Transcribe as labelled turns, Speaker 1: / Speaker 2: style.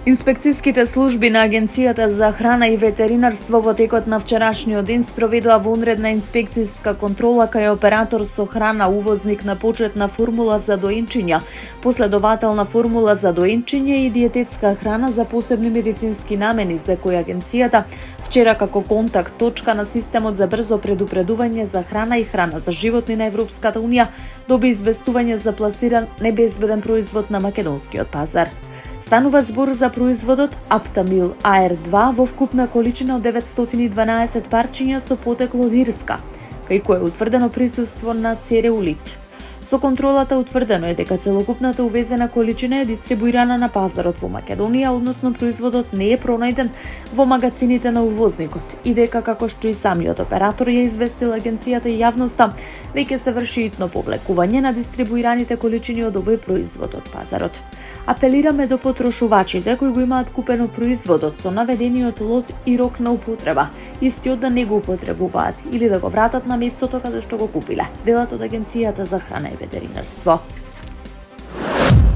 Speaker 1: Инспекцијските служби на Агенцијата за храна и ветеринарство во текот на вчерашниот ден спроведува вонредна инспекцијска контрола кај оператор со храна, увозник на почетна формула за доенчиња, последователна формула за доенчиње и диететска храна за посебни медицински намени, за кои Агенцијата вчера како контакт точка на системот за брзо предупредување за храна и храна за животни на Европската унија доби известување за пласиран небезбеден производ на македонскиот пазар. Станува збор за производот Аптамил AR2 во вкупна количина од 912 парчиња со потекло од Ирска, кај кое е утврдено присуство на цереулит. Со контролата утврдено е дека целокупната увезена количина е дистрибуирана на пазарот во Македонија, односно производот не е пронајден во магацините на увозникот и дека, како што и самиот оператор ја известил Агенцијата и јавноста, веќе се врши итно повлекување на дистрибуираните количини од овој производ од пазарот. Апелираме до потрошувачите кои го имаат купено производот со наведениот лот и рок на употреба, истиот да не го употребуваат или да го вратат на местото каде што го купиле, велат од Агенцијата за храна и ветеринарство.